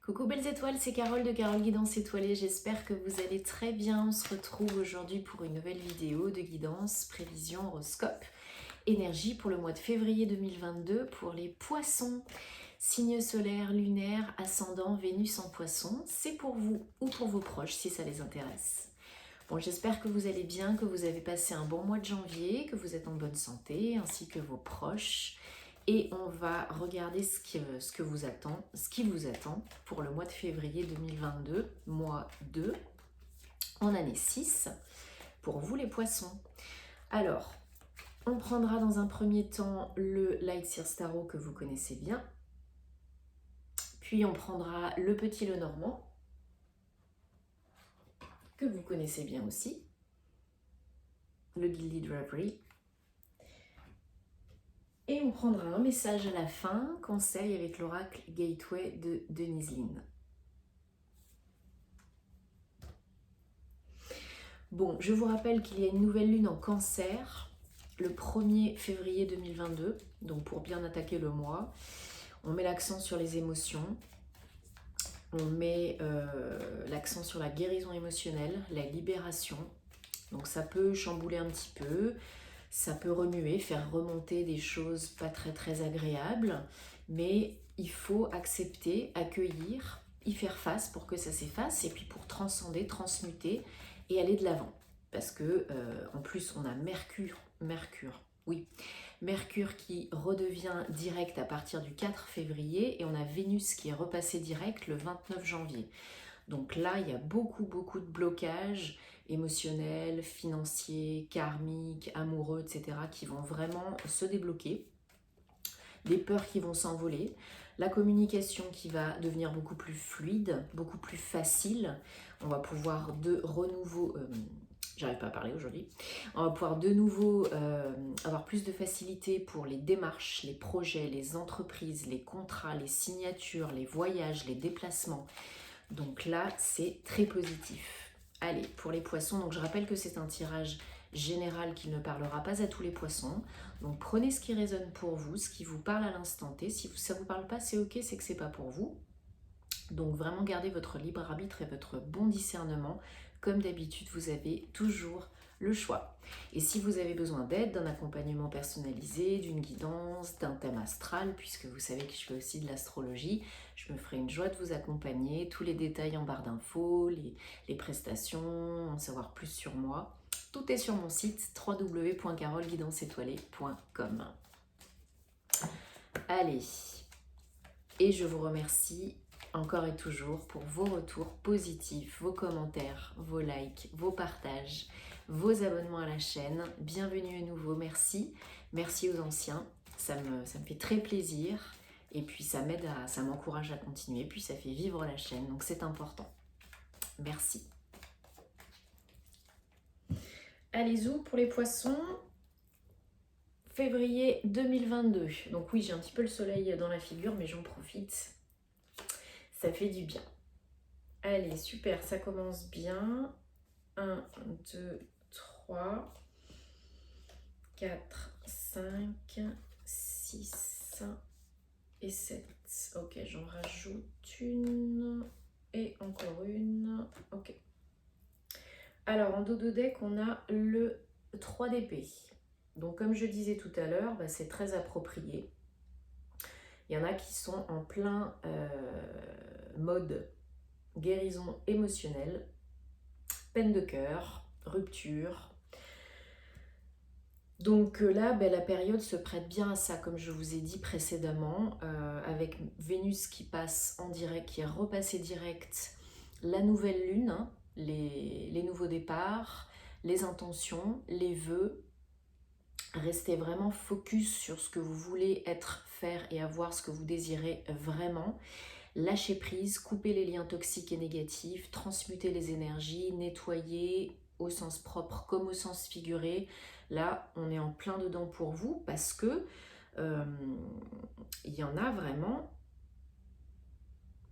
Coucou belles étoiles, c'est Carole de Carole Guidance Étoilée, j'espère que vous allez très bien. On se retrouve aujourd'hui pour une nouvelle vidéo de guidance, prévision, horoscope, énergie pour le mois de février 2022 pour les poissons. Signe solaire, lunaire, ascendant, Vénus en poisson, c'est pour vous ou pour vos proches si ça les intéresse. Bon, j'espère que vous allez bien, que vous avez passé un bon mois de janvier, que vous êtes en bonne santé, ainsi que vos proches. Et on va regarder ce qui vous attend pour le mois de février 2022, mois 2, en année 6, pour vous les poissons. Alors, on prendra dans un premier temps le Light Sears Tarot que vous connaissez bien. Puis on prendra le Petit Lenormand, que vous connaissez bien aussi. Le Gilded Reverie. Et on prendra un message à la fin, conseil avec l'oracle Gateway de Denise Lynn. Bon, je vous rappelle qu'il y a une nouvelle lune en Cancer, le 1er février 2022, donc pour bien attaquer le mois. On met l'accent sur les émotions, on met l'accent sur la guérison émotionnelle, la libération. Donc ça peut chambouler un petit peu, ça peut remuer, faire remonter des choses pas très agréables, mais il faut accepter, accueillir, y faire face pour que ça s'efface, et puis pour transcender, transmuter et aller de l'avant. Parce que en plus on a Mercure qui redevient direct à partir du 4 février et on a Vénus qui est repassé direct le 29 janvier. Donc là, il y a beaucoup de blocages émotionnels, financiers, karmiques, amoureux, etc. qui vont vraiment se débloquer. Des peurs qui vont s'envoler. La communication qui va devenir beaucoup plus fluide, beaucoup plus facile. On va pouvoir j'arrive pas à parler aujourd'hui. On va pouvoir de nouveau avoir plus de facilité pour les démarches, les projets, les entreprises, les contrats, les signatures, les voyages, les déplacements. Donc là, c'est très positif. Allez, pour les poissons, donc je rappelle que c'est un tirage général qui ne parlera pas à tous les poissons. Donc prenez ce qui résonne pour vous, ce qui vous parle à l'instant T. Si ça ne vous parle pas, c'est ok, c'est que c'est pas pour vous. Donc vraiment gardez votre libre arbitre et votre bon discernement. Comme d'habitude, vous avez toujours le choix. Et si vous avez besoin d'aide, d'un accompagnement personnalisé, d'une guidance, d'un thème astral, puisque vous savez que je fais aussi de l'astrologie, je me ferai une joie de vous accompagner. Tous les détails en barre d'infos, les prestations, en savoir plus sur moi. Tout est sur mon site www.caroleguidanceétoilée.com. Allez, et je vous remercie encore et toujours pour vos retours positifs, vos commentaires, vos likes, vos partages, vos abonnements à la chaîne. Bienvenue à nouveau, merci. Merci aux anciens, ça me fait très plaisir. Et puis ça m'encourage à continuer, puis ça fait vivre la chaîne, donc c'est important. Merci. Allez, zou pour les poissons, février 2022. Donc oui, j'ai un petit peu le soleil dans la figure, mais j'en profite. Ça fait du bien. Allez, super, ça commence bien. 1, 2, 3, 4, 5, 6 et 7. Ok, j'en rajoute une et encore une. Ok. Alors, en dos de deck, on a le 3 d'épée. Donc, comme je disais tout à l'heure, c'est très approprié. Il y en a qui sont en plein mode guérison émotionnelle, peine de cœur, rupture. Donc là, la période se prête bien à ça, comme je vous ai dit précédemment, avec Vénus qui passe en direct, qui est repassée direct, la nouvelle lune, hein, les nouveaux départs, les intentions, les vœux. Restez vraiment focus sur ce que vous voulez être, faire et avoir, ce que vous désirez vraiment. Lâchez prise, coupez les liens toxiques et négatifs, transmutez les énergies, nettoyez au sens propre comme au sens figuré. Là, on est en plein dedans pour vous parce que il y en a vraiment.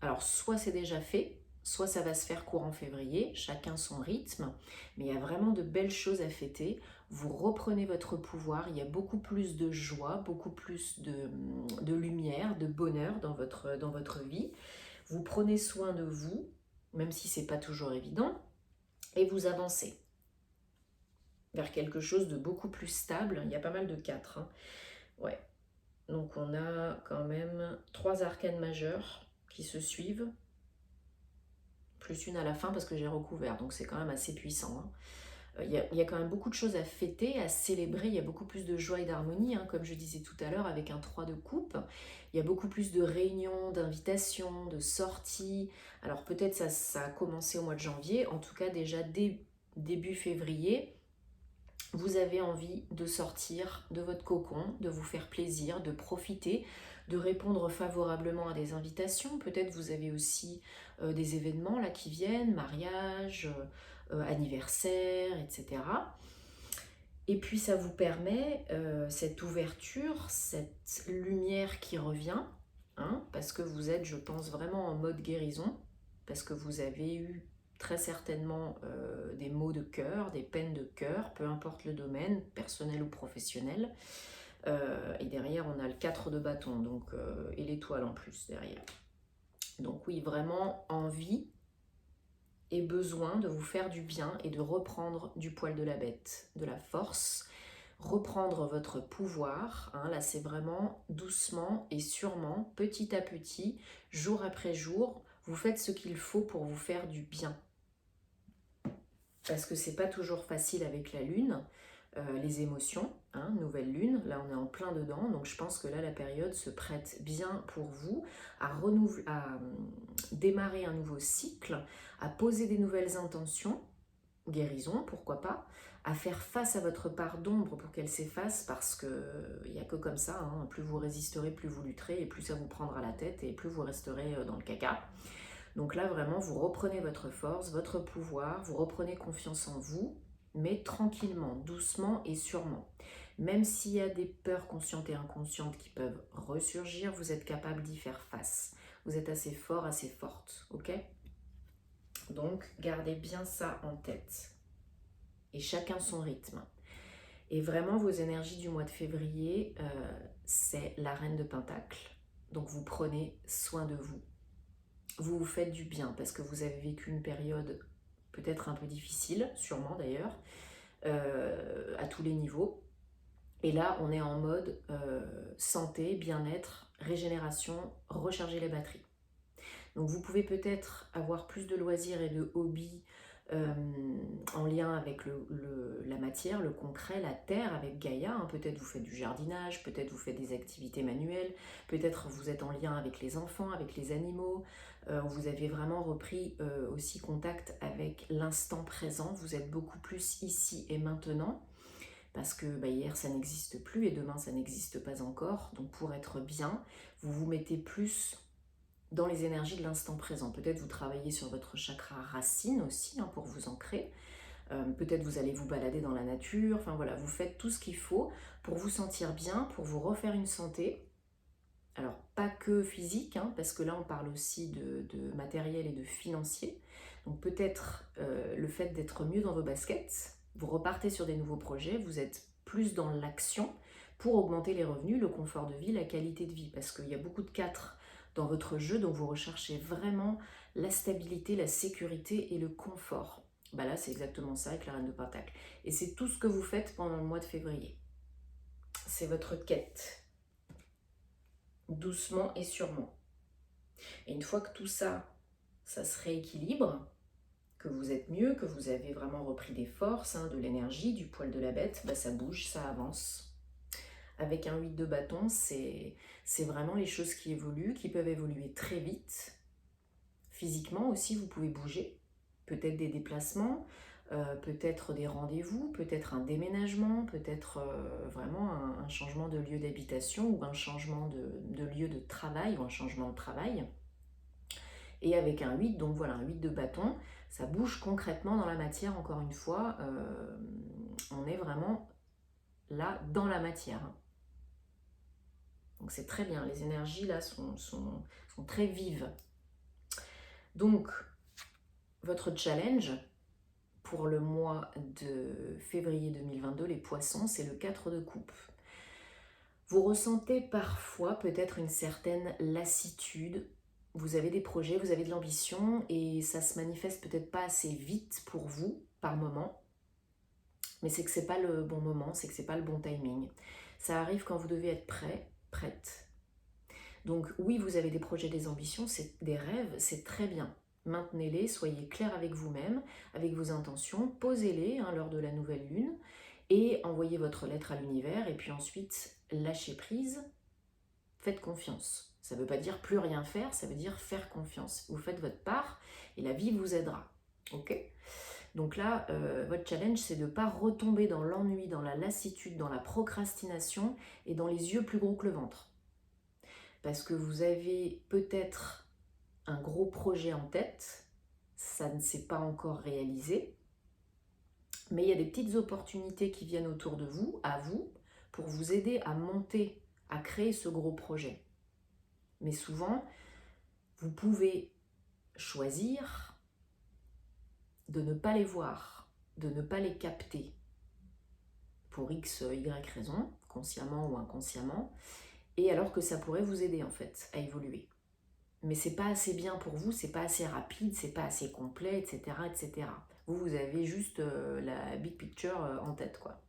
Alors, soit c'est déjà fait, soit ça va se faire courant février, chacun son rythme, mais il y a vraiment de belles choses à fêter. Vous reprenez votre pouvoir, il y a beaucoup plus de joie, beaucoup plus de lumière, de bonheur dans votre vie. Vous prenez soin de vous, même si c'est pas toujours évident, et vous avancez vers quelque chose de beaucoup plus stable. Il y a pas mal de 4. Hein. Ouais. Donc on a quand même 3 arcanes majeures qui se suivent, plus une à la fin parce que j'ai recouvert, donc c'est quand même assez puissant. Hein. Il y a quand même beaucoup de choses à fêter, à célébrer, il y a beaucoup plus de joie et d'harmonie, hein, comme je disais tout à l'heure, avec un 3 de coupe. Il y a beaucoup plus de réunions, d'invitations, de sorties. Alors peut-être ça a commencé au mois de janvier, en tout cas déjà début février, vous avez envie de sortir de votre cocon, de vous faire plaisir, de profiter, de répondre favorablement à des invitations. Peut-être vous avez aussi des événements là qui viennent, mariage, anniversaire, etc. Et puis ça vous permet cette ouverture, cette lumière qui revient, hein, parce que vous êtes, je pense, vraiment en mode guérison, parce que vous avez eu très certainement des maux de cœur, des peines de cœur, peu importe le domaine, personnel ou professionnel. Et derrière, on a le 4 de bâton, donc, et l'étoile en plus derrière. Donc oui, vraiment envie et besoin de vous faire du bien et de reprendre du poil de la bête, de la force, reprendre votre pouvoir. Hein, là, c'est vraiment doucement et sûrement, petit à petit, jour après jour, vous faites ce qu'il faut pour vous faire du bien. Parce que c'est pas toujours facile avec la lune, les émotions, hein, nouvelle lune, là on est en plein dedans, donc je pense que là la période se prête bien pour vous à démarrer un nouveau cycle, à poser des nouvelles intentions, guérison, pourquoi pas, à faire face à votre part d'ombre pour qu'elle s'efface, parce que il n'y a que comme ça, hein, plus vous résisterez, plus vous lutterez, et plus ça vous prendra la tête, et plus vous resterez dans le caca. Donc là, vraiment, vous reprenez votre force, votre pouvoir, vous reprenez confiance en vous, mais tranquillement, doucement et sûrement. Même s'il y a des peurs conscientes et inconscientes qui peuvent ressurgir, vous êtes capable d'y faire face. Vous êtes assez fort, assez forte, ok? Donc, gardez bien ça en tête. Et chacun son rythme. Et vraiment, vos énergies du mois de février, c'est la reine de Pentacle. Donc, vous prenez soin de vous. Vous vous faites du bien parce que vous avez vécu une période peut-être un peu difficile, sûrement d'ailleurs, à tous les niveaux. Et là, on est en mode santé, bien-être, régénération, recharger les batteries. Donc vous pouvez peut-être avoir plus de loisirs et de hobbies en lien avec la matière, le concret, la terre, avec Gaïa. Hein. Peut-être vous faites du jardinage, peut-être vous faites des activités manuelles, peut-être vous êtes en lien avec les enfants, avec les animaux. Vous avez vraiment repris aussi contact avec l'instant présent. Vous êtes beaucoup plus ici et maintenant. Parce que hier ça n'existe plus et demain ça n'existe pas encore. Donc pour être bien, vous vous mettez plus dans les énergies de l'instant présent. Peut-être vous travaillez sur votre chakra racine aussi, hein, pour vous ancrer. Peut-être vous allez vous balader dans la nature. Enfin voilà, vous faites tout ce qu'il faut pour vous sentir bien, pour vous refaire une santé. Alors pas que physique, hein, parce que là on parle aussi de matériel et de financier. Donc peut-être le fait d'être mieux dans vos baskets, vous repartez sur des nouveaux projets, vous êtes plus dans l'action pour augmenter les revenus, le confort de vie, la qualité de vie. Parce qu'il y a beaucoup de 4 dans votre jeu, donc vous recherchez vraiment la stabilité, la sécurité et le confort. Bah là, c'est exactement ça avec la reine de Pentacle. Et c'est tout ce que vous faites pendant le mois de février. C'est votre quête. Doucement et sûrement. Et une fois que tout ça, ça se rééquilibre, que vous êtes mieux, que vous avez vraiment repris des forces, hein, de l'énergie, du poil de la bête, bah ça bouge, ça avance. Avec un 8 de bâton, c'est vraiment les choses qui évoluent, qui peuvent évoluer très vite. Physiquement aussi, vous pouvez bouger. Peut-être des déplacements, peut-être des rendez-vous, peut-être un déménagement, peut-être vraiment un changement de lieu d'habitation ou un changement de lieu de travail ou un changement de travail. Et avec un 8, donc voilà, un 8 de bâton, ça bouge concrètement dans la matière, encore une fois. On est vraiment là dans la matière. Donc c'est très bien, les énergies là sont très vives. Donc, votre challenge pour le mois de février 2022, les poissons, c'est le 4 de coupe. Vous ressentez parfois peut-être une certaine lassitude vous avez des projets, vous avez de l'ambition et ça se manifeste peut-être pas assez vite pour vous par moment, mais c'est que c'est pas le bon moment, c'est que c'est pas le bon timing. Ça arrive quand vous devez être prêt, prête. Donc oui, vous avez des projets, des ambitions, c'est des rêves, c'est très bien. Maintenez-les, soyez clair avec vous-même, avec vos intentions, posez-les lors de la nouvelle lune et envoyez votre lettre à l'univers et puis ensuite lâchez prise, faites confiance. Ça ne veut pas dire plus rien faire, ça veut dire faire confiance. Vous faites votre part et la vie vous aidera. Ok ? Donc là, votre challenge, c'est de ne pas retomber dans l'ennui, dans la lassitude, dans la procrastination et dans les yeux plus gros que le ventre. Parce que vous avez peut-être un gros projet en tête, ça ne s'est pas encore réalisé, mais il y a des petites opportunités qui viennent autour de vous, à vous, pour vous aider à monter, à créer ce gros projet. Mais souvent, vous pouvez choisir de ne pas les voir, de ne pas les capter, pour X, Y raison, consciemment ou inconsciemment, et alors que ça pourrait vous aider en fait à évoluer. Mais c'est pas assez bien pour vous, c'est pas assez rapide, c'est pas assez complet, etc. etc. Vous avez juste la big picture en tête, quoi.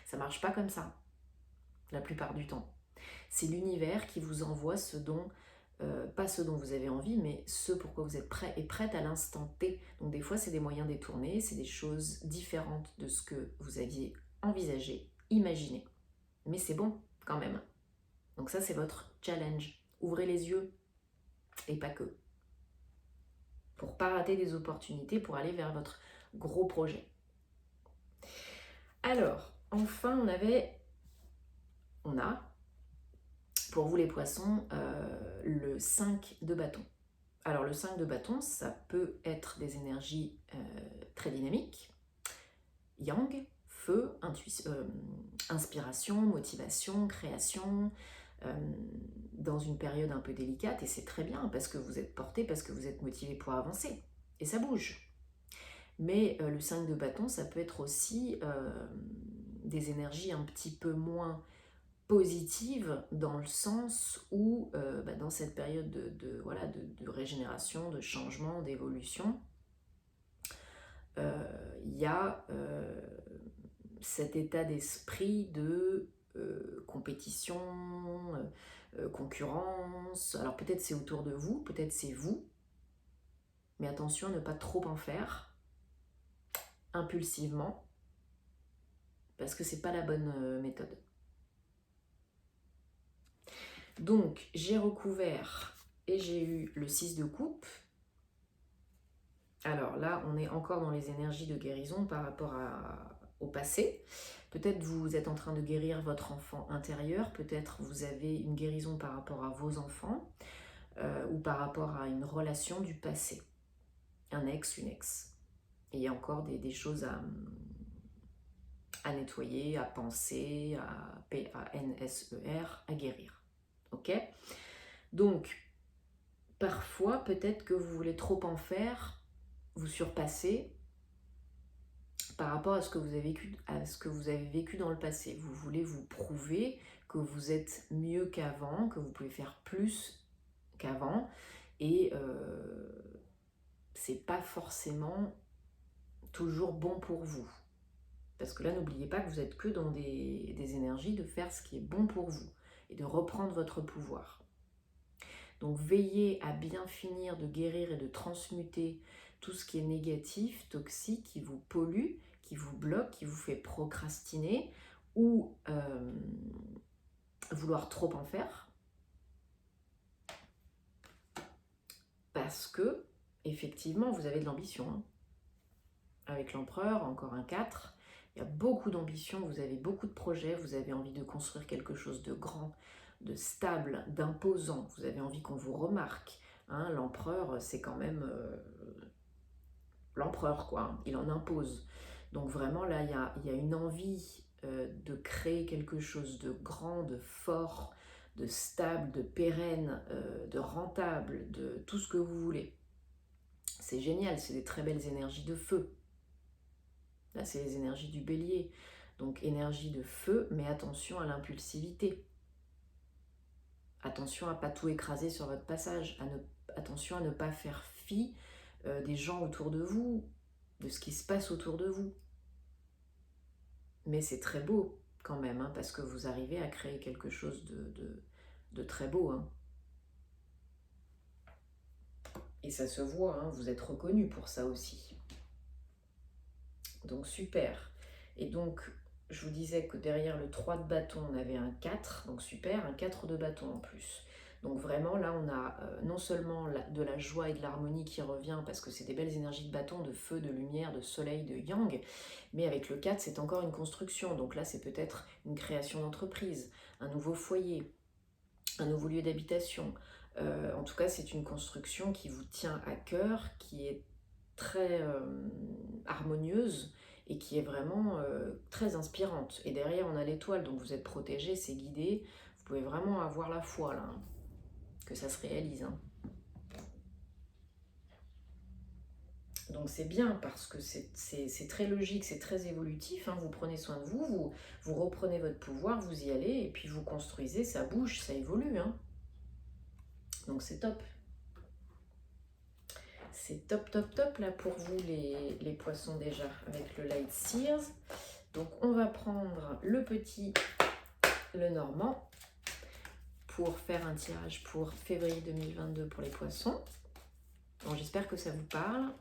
Ça marche pas comme ça, la plupart du temps. C'est l'univers qui vous envoie ce dont, pas ce dont vous avez envie, mais ce pourquoi vous êtes prêt et prête à l'instant T. Donc des fois, c'est des moyens détournés, c'est des choses différentes de ce que vous aviez envisagé, imaginé. Mais c'est bon, quand même. Donc ça, c'est votre challenge. Ouvrez les yeux, et pas que. Pour pas rater des opportunités, pour aller vers votre gros projet. Alors, enfin, on a, pour vous les poissons, le 5 de bâton. Alors le 5 de bâton, ça peut être des énergies très dynamiques. Yang, feu, inspiration, motivation, création, dans une période un peu délicate, et c'est très bien parce que vous êtes porté, parce que vous êtes motivé pour avancer. Et ça bouge. Mais le 5 de bâton, ça peut être aussi des énergies un petit peu moins positives dans le sens où, dans cette période de régénération, de changement, d'évolution, il y a cet état d'esprit de compétition, concurrence. Alors peut-être c'est autour de vous, peut-être c'est vous, mais attention à ne pas trop en faire impulsivement, parce que c'est pas la bonne méthode. Donc j'ai recouvert et j'ai eu le 6 de coupe. Alors là, on est encore dans les énergies de guérison par rapport au passé. Peut-être vous êtes en train de guérir votre enfant intérieur, peut-être vous avez une guérison par rapport à vos enfants ou par rapport à une relation du passé, un ex, une ex. Et il y a encore des choses à nettoyer, à penser, à P-A-N-S-E-R, à guérir. Ok ? Donc, parfois, peut-être que vous voulez trop en faire, vous surpasser par rapport à ce que vous avez vécu dans le passé. Vous voulez vous prouver que vous êtes mieux qu'avant, que vous pouvez faire plus qu'avant, et c'est pas forcément toujours bon pour vous. Parce que là, n'oubliez pas que vous êtes que dans des énergies de faire ce qui est bon pour vous et de reprendre votre pouvoir. Donc veillez à bien finir de guérir et de transmuter tout ce qui est négatif, toxique, qui vous pollue, qui vous bloque, qui vous fait procrastiner ou vouloir trop en faire. Parce que, effectivement, vous avez de l'ambition. Avec l'empereur, encore un 4, il y a beaucoup d'ambition, vous avez beaucoup de projets, vous avez envie de construire quelque chose de grand, de stable, d'imposant, vous avez envie qu'on vous remarque. L'empereur, c'est quand même l'empereur, quoi, il en impose. Donc vraiment, là, il y a une envie de créer quelque chose de grand, de fort, de stable, de pérenne, de rentable, de tout ce que vous voulez. C'est génial, c'est des très belles énergies de feu. Là, c'est les énergies du bélier. Donc, énergie de feu, mais attention à l'impulsivité. Attention à ne pas tout écraser sur votre passage, attention à ne pas faire fi des gens autour de vous, de ce qui se passe autour de vous. Mais c'est très beau quand même, hein, parce que vous arrivez à créer quelque chose de très beau. Hein. Et ça se voit, hein, vous êtes reconnu pour ça aussi. Donc super. Et donc, je vous disais que derrière le 3 de bâton, on avait un 4, donc super, un 4 de bâton en plus. Donc vraiment, là, on a non seulement de la joie et de l'harmonie qui revient, parce que c'est des belles énergies de bâton, de feu, de lumière, de soleil, de yang, mais avec le 4, c'est encore une construction. Donc là, c'est peut-être une création d'entreprise, un nouveau foyer, un nouveau lieu d'habitation. En tout cas, c'est une construction qui vous tient à cœur, qui est très harmonieuse et qui est vraiment très inspirante. Et derrière, on a l'étoile, donc vous êtes protégé, c'est guidé. Vous pouvez vraiment avoir la foi, là, hein, que ça se réalise. Hein. Donc c'est bien parce que c'est très logique, c'est très évolutif. Hein. Vous prenez soin de vous, vous reprenez votre pouvoir, vous y allez et puis vous construisez, ça bouge, ça évolue. Hein. Donc c'est top. C'est top, top, top là pour vous les poissons déjà avec le Light Sears. Donc on va prendre le petit, le normand, pour faire un tirage pour février 2022 pour les poissons. Bon, j'espère que ça vous parle.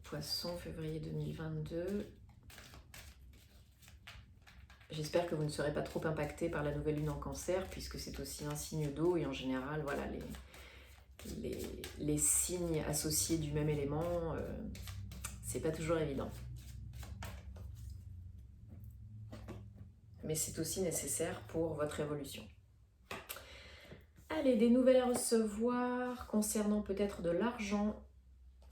Poisson, février 2022. J'espère que vous ne serez pas trop impacté par la nouvelle lune en cancer, puisque c'est aussi un signe d'eau, et en général, voilà, les signes associés du même élément, c'est pas toujours évident. Mais c'est aussi nécessaire pour votre évolution. Allez, des nouvelles à recevoir concernant peut-être de l'argent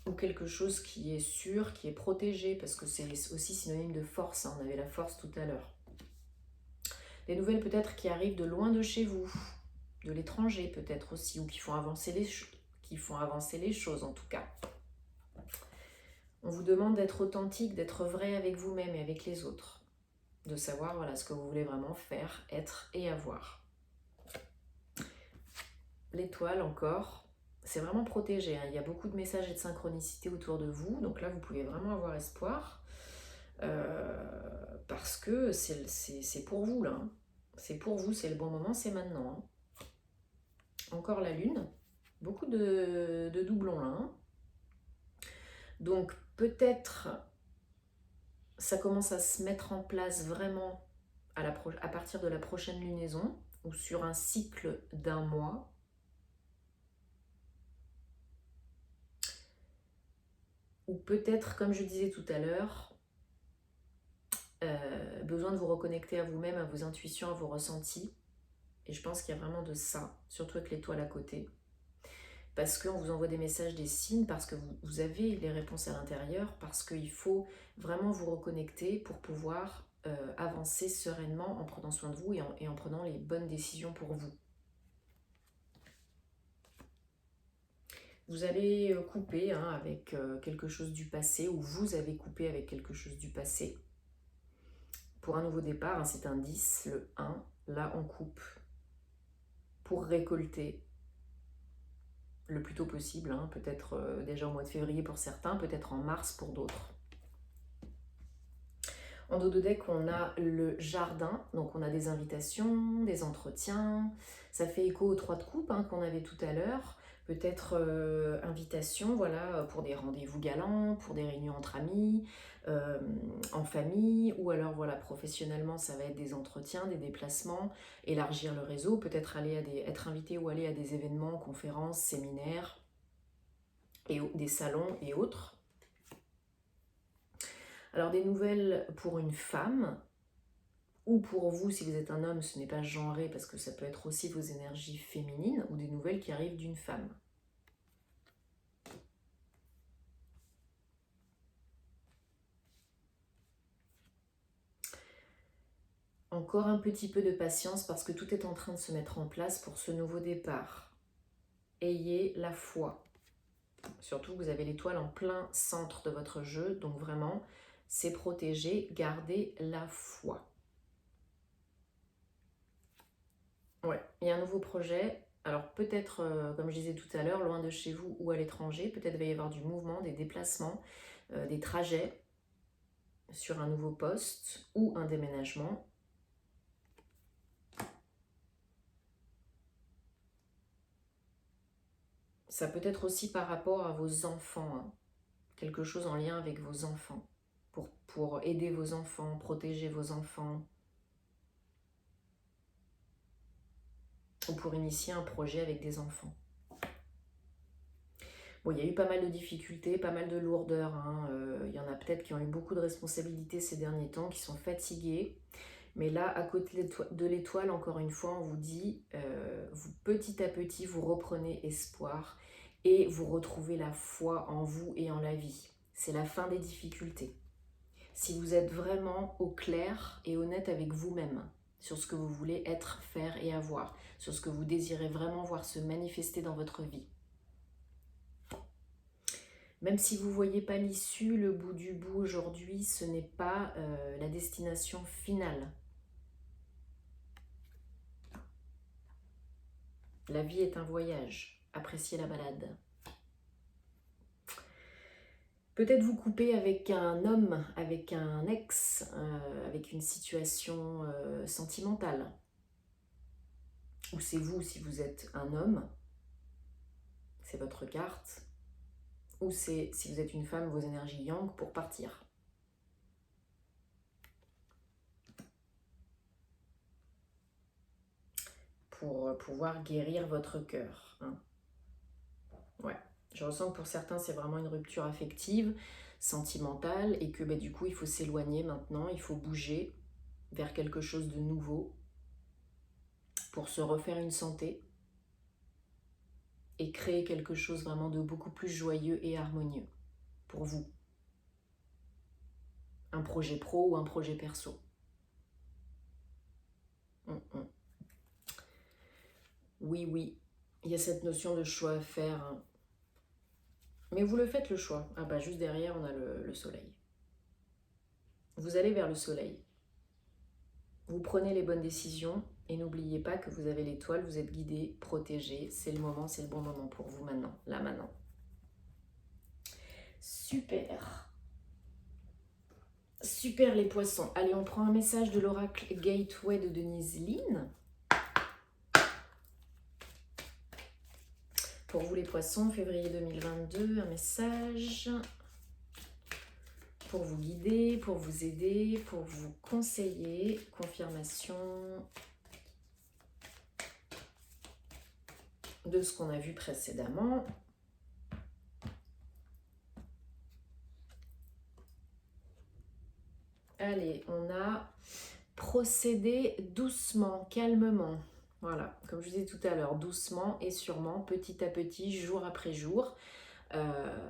ou quelque chose qui est sûr, qui est protégé, parce que c'est aussi synonyme de force, hein, on avait la force tout à l'heure. Des nouvelles peut-être qui arrivent de loin de chez vous, de l'étranger peut-être aussi, ou qui font avancer les choses en tout cas. On vous demande d'être authentique, d'être vrai avec vous-même et avec les autres, de savoir voilà, ce que vous voulez vraiment faire, être et avoir. L'étoile encore, c'est vraiment protégé, hein. Il y a beaucoup de messages et de synchronicité autour de vous, donc là vous pouvez vraiment avoir espoir, parce que c'est pour vous là, hein. C'est pour vous, c'est le bon moment, c'est maintenant. Hein. Encore la lune, beaucoup de doublons là. Hein. Donc peut-être ça commence à se mettre en place vraiment à partir de la prochaine lunaison ou sur un cycle d'un mois. Ou peut-être, comme je disais tout à l'heure, besoin de vous reconnecter à vous-même, à vos intuitions, à vos ressentis. Et je pense qu'il y a vraiment de ça, surtout avec l'étoile à côté. Parce qu'on vous envoie des messages, des signes, parce que vous avez les réponses à l'intérieur, parce qu'il faut vraiment vous reconnecter pour pouvoir avancer sereinement en prenant soin de vous et en prenant les bonnes décisions pour vous. Vous allez couper avec quelque chose du passé, ou vous avez coupé avec quelque chose du passé. Pour un nouveau départ, hein, c'est un 10, le 1. Là, on coupe pour récolter le plus tôt possible, hein, peut-être déjà au mois de février pour certains, peut-être en mars pour d'autres. En dos de deck, on a le jardin, donc on a des invitations, des entretiens, ça fait écho aux 3 de coupe hein, qu'on avait tout à l'heure, peut-être invitation voilà, pour des rendez-vous galants, pour des réunions entre amis, en famille, ou alors voilà, professionnellement, ça va être des entretiens, des déplacements, élargir le réseau, peut-être être invité ou aller à des événements, conférences, séminaires, et des salons et autres. Alors des nouvelles pour une femme, ou pour vous si vous êtes un homme, ce n'est pas genré parce que ça peut être aussi vos énergies féminines, ou des nouvelles qui arrivent d'une femme. Encore un petit peu de patience parce que tout est en train de se mettre en place pour ce nouveau départ. Ayez la foi. Surtout que vous avez l'étoile en plein centre de votre jeu, donc vraiment, c'est protégé, gardez la foi. Ouais, il y a un nouveau projet. Alors peut-être, comme je disais tout à l'heure, loin de chez vous ou à l'étranger, peut-être va y avoir du mouvement, des déplacements, des trajets sur un nouveau poste ou un déménagement. Ça peut être aussi par rapport à vos enfants, hein. Quelque chose en lien avec vos enfants, pour aider vos enfants, protéger vos enfants, ou pour initier un projet avec des enfants. Bon, il y a eu pas mal de difficultés, pas mal de lourdeurs, hein. Il y en a peut-être qui ont eu beaucoup de responsabilités ces derniers temps, qui sont fatigués. Mais là, à côté de l'étoile, encore une fois, on vous dit, vous, petit à petit, vous reprenez espoir et vous retrouvez la foi en vous et en la vie. C'est la fin des difficultés. Si vous êtes vraiment au clair et honnête avec vous-même sur ce que vous voulez être, faire et avoir, sur ce que vous désirez vraiment voir se manifester dans votre vie. Même si vous ne voyez pas l'issue, le bout du bout aujourd'hui, ce n'est pas la destination finale. La vie est un voyage. Appréciez la balade. Peut-être vous couper avec un homme, avec un ex, avec une situation sentimentale. Ou c'est vous si vous êtes un homme, c'est votre carte. Ou c'est si vous êtes une femme, vos énergies yang pour partir. Pour pouvoir guérir votre cœur, hein. Ouais, je ressens que pour certains c'est vraiment une rupture affective, sentimentale, et que du coup il faut s'éloigner maintenant, il faut bouger vers quelque chose de nouveau pour se refaire une santé et créer quelque chose vraiment de beaucoup plus joyeux et harmonieux pour vous. Un projet pro ou un projet perso. Oui, oui, il y a cette notion de choix à faire, hein. Mais vous le faites le choix. Ah bah juste derrière on a le soleil. Vous allez vers le soleil. Vous prenez les bonnes décisions et n'oubliez pas que vous avez l'étoile, vous êtes guidé, protégé. C'est le moment, c'est le bon moment pour vous maintenant, là maintenant. Super. Super les poissons. Allez, on prend un message de l'oracle Gateway de Denise Lynn. Pour vous les poissons, février 2022, un message pour vous guider, pour vous aider, pour vous conseiller. Confirmation de ce qu'on a vu précédemment. Allez, on a procédé doucement, calmement. Voilà, comme je vous disais tout à l'heure, doucement et sûrement, petit à petit, jour après jour.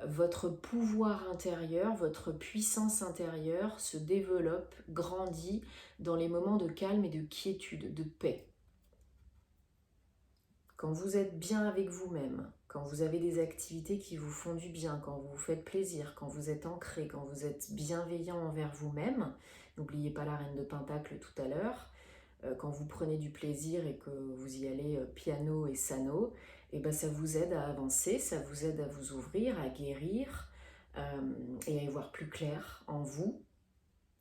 Votre pouvoir intérieur, votre puissance intérieure se développe, grandit dans les moments de calme et de quiétude, de paix. Quand vous êtes bien avec vous-même, quand vous avez des activités qui vous font du bien, quand vous vous faites plaisir, quand vous êtes ancré, quand vous êtes bienveillant envers vous-même, n'oubliez pas la reine de Pentacle tout à l'heure, quand vous prenez du plaisir et que vous y allez piano et sano, et ben ça vous aide à avancer, ça vous aide à vous ouvrir, à guérir et à y voir plus clair en vous,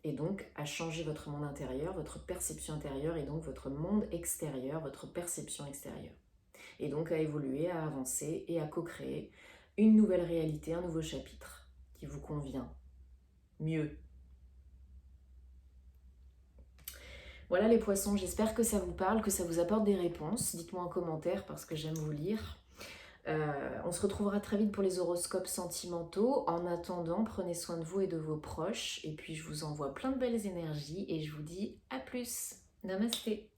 et donc à changer votre monde intérieur, votre perception intérieure, et donc votre monde extérieur, votre perception extérieure. Et donc à évoluer, à avancer et à co-créer une nouvelle réalité, un nouveau chapitre qui vous convient mieux. Voilà les poissons, j'espère que ça vous parle, que ça vous apporte des réponses. Dites-moi en commentaire parce que j'aime vous lire. On se retrouvera très vite pour les horoscopes sentimentaux. En attendant, prenez soin de vous et de vos proches. Et puis je vous envoie plein de belles énergies et je vous dis à plus. Namasté.